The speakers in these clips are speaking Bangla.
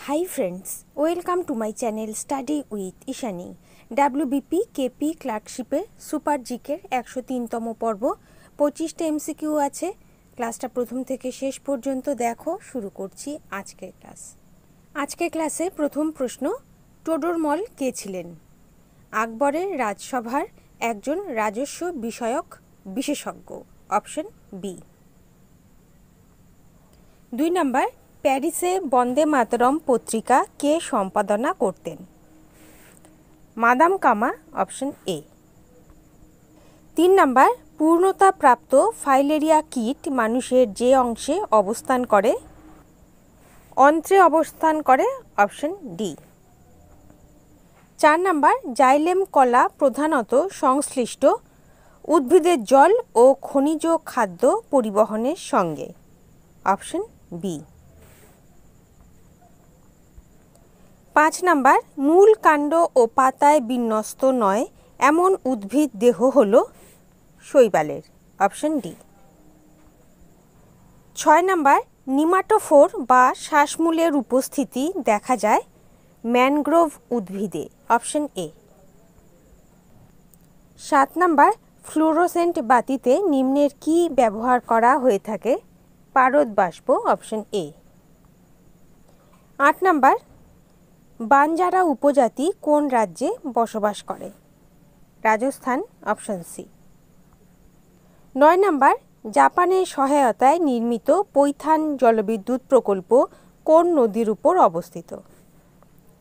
Hi friends, welcome to my channel Study with Ishani. WBP KP ক্লার্কশিপের সুপার জিকের 103তম পর্ব 25টা এমসিকিউ আছে। ক্লাসটা প্রথম থেকে শেষ পর্যন্ত দেখো। শুরু করছি আজকের ক্লাস। আজকের ক্লাসে প্রথম প্রশ্ন, টোডরমল কে ছিলেন? আকবরের রাজসভার একজন রাজস্ব বিষয়ক বিশেষজ্ঞ। Option B. 2 নাম্বার, প্যারিসে বন্দে মাতরম পত্রিকা কে সম্পাদনা করতেন? মাদাম কামা। Option A. 3 নাম্বার, পূর্ণতা প্রাপ্ত ফাইলেরিয়া কীট মানুষের যে অংশে অবস্থান করে? অন্ত্রে অবস্থান করে। Option D. 4 নাম্বার, জাইলেম কলা প্রধানত সংশ্লিষ্ট উদ্ভিদের জল ও খনিজ খাদ্য পরিবহনের সঙ্গে। Option B. 5 নাম্বার, মূল কাণ্ড ও পাতায় বিন্যস্ত নয় এমন উদ্ভিদ দেহ হল শৈবালের। Option D. 6 নাম্বার, নিমাটোফোর বা শ্বাসমূলের উপস্থিতি দেখা যায় ম্যানগ্রোভ উদ্ভিদে। Option A. 7 নাম্বার, ফ্লুরোসেন্ট বাতিতে নিম্নের কি ব্যবহার করা হয়ে থাকে? পারদ বাষ্প। Option A. 8 নাম্বার, বাঞ্জারা উপজাতি কোন রাজ্যে বসবাস করে? রাজস্থান। Option C. 9 নাম্বার, জাপানের সহায়তায় নির্মিত পৈথান জলবিদ্যুৎ প্রকল্প কোন নদীর উপর অবস্থিত?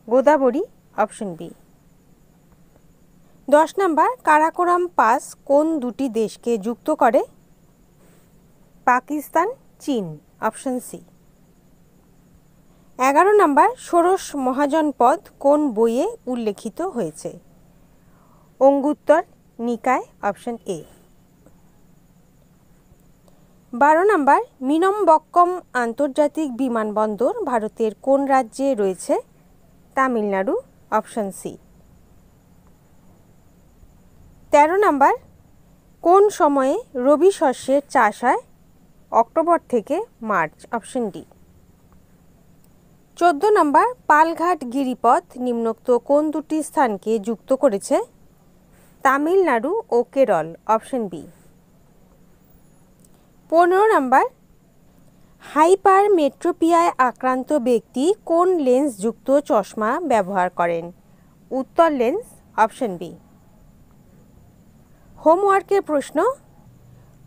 Godavari. Option B. 10 number, Karakoram pass কোন দুটি দেশকে যুক্ত করে? পাকিস্তান, চীন। Option C. 11 নাম্বার, ষোড়শ মহাজনপদ কোন বইয়ে উল্লেখিত হয়েছে? অঙ্গুত্তর নিকায়। Option A. 12 নাম্বার, মিনম্বক্কম আন্তর্জাতিক বিমানবন্দর ভারতের কোন রাজ্যে রয়েছে? তামিলনাড়ু। Option C. 13 নাম্বার, কোন সময়ে রবি শস্যের চাষ হয়? অক্টোবর থেকে March. Option D. 14 number, Palghat গিরিপথ নিম্নোক্ত কোন দুটি স্থানকে যুক্ত করেছে? তামিলনাড়ু ও কেরল। Option B. 15 নাম্বার, হাইপারমেট্রোপিয়ায় আক্রান্ত ব্যক্তি কোন লেন্সযুক্ত চশমা ব্যবহার করেন? উত্তর লেন্স। Option B. হোমওয়ার্কের প্রশ্ন,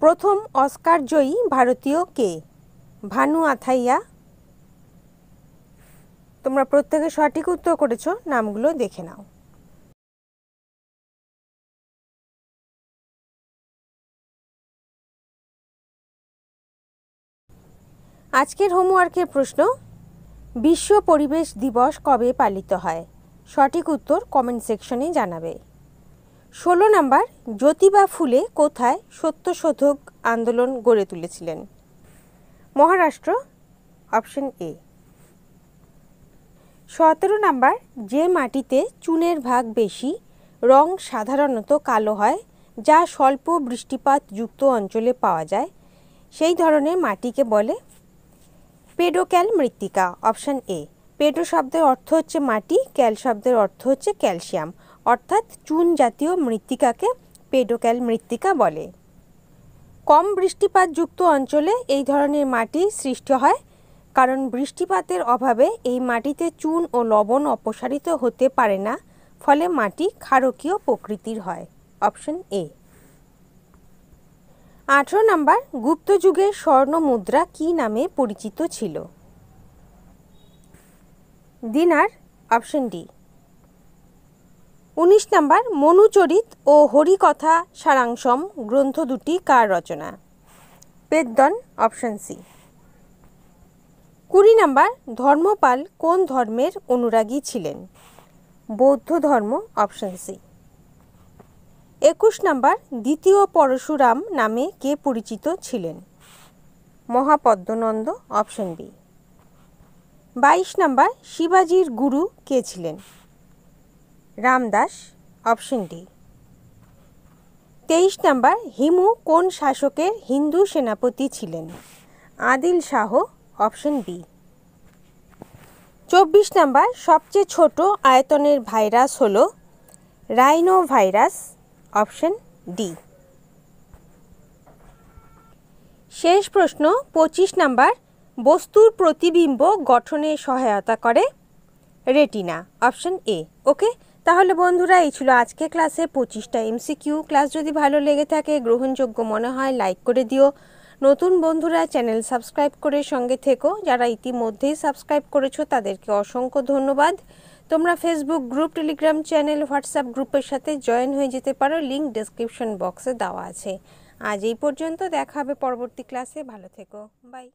প্রথম অস্কার জয়ী ভারতীয় কে? ভানু আথাইয়া। তোমরা প্রত্যেকে সঠিক উত্তর করেছো, নামগুলো দেখে নাও। আজকের হোমওয়ার্কের প্রশ্ন, বিশ্ব পরিবেশ দিবস কবে পালিত হয়? সঠিক উত্তর কমেন্ট সেকশনে জানাবে। 16 নাম্বার, জ্যোতিবা ফুলে কোথায় সত্যশোধক আন্দোলন গড়ে তুলেছিলেন? মহারাষ্ট্র। Option A. 17 নাম্বার, যে মাটিতে চুনের ভাগ বেশি, রং সাধারণত কালো হয়, যা স্বল্প বৃষ্টিপাত যুক্ত অঞ্চলে পাওয়া যায়, সেই ধরনের মাটিকে বলে? পেডোক্যাল মৃত্তিকা। Option A. পেডো শব্দের অর্থ হচ্ছে মাটি, ক্যাল শব্দের অর্থ হচ্ছে ক্যালসিয়াম, অর্থাৎ চুন জাতীয় মৃত্তিকাকে পেডোক্যাল মৃত্তিকা বলে। কম বৃষ্টিপাতযুক্ত অঞ্চলে এই ধরনের মাটি সৃষ্টি হয়, কারণ বৃষ্টিপাতের অভাবে এই মাটিতে চুন ও লবণ অপসারিত হতে পারে না, ফলে মাটি ক্ষারকীয় প্রকৃতির হয়। Option A. 18 নাম্বার, গুপ্ত যুগের স্বর্ণ মুদ্রা কি নামে পরিচিত ছিল? দিনার। Option D. 19 নাম্বার, মনুচরিত ও হরিকথা সারাংশম গ্রন্থ দুটি কার রচনা? Peddana. Option C. 20 number, Dharmapala কোন ধর্মের অনুরাগী ছিলেন? বৌদ্ধ ধর্ম। Option C. 21 নাম্বার, দ্বিতীয় পরশুরাম নামে কে পরিচিত ছিলেন? মহাপদ্মনন্দ। Option B. 22 নাম্বার, শিবাজির গুরু কে ছিলেন? Ramdas. Option D. 23 number, Hemu কোন শাসকের হিন্দু সেনাপতি ছিলেন? Adil Shah. Option B. 24 number, সবচেয়ে ছোট আয়তনের ভাইরাস হলো রাইনো ভাইরাস, অপশন ডি। শেষ প্রশ্ন 25 নাম্বার, বস্তুর প্রতিবিম্ব গঠনে সহায়তা করে রেটিনা, অপশন এ। ওকে, তাহলে বন্ধুরা এই ছিল আজকে ক্লাসে 25টা এমসিকিউ। ক্লাস যদি ভালো লেগে থাকে, গ্রহণযোগ্য মনে হয়, লাইক করে দিও। নতুন বন্ধুরা চ্যানেল সাবস্ক্রাইব করে সঙ্গে থেকো। যারা ইতিমধ্যেই সাবস্ক্রাইব করেছো তাদেরকে অসংখ্য ধন্যবাদ। তোমরা Facebook group, Telegram channel, WhatsApp গ্রুপের সাথে জয়েন হয়ে যেতে পারো, লিংক ডেসক্রিপশন বক্সে দেওয়া আছে। আজ এই পর্যন্ত, দেখা হবে পরবর্তী ক্লাসে। ভালো থেকো, বাই।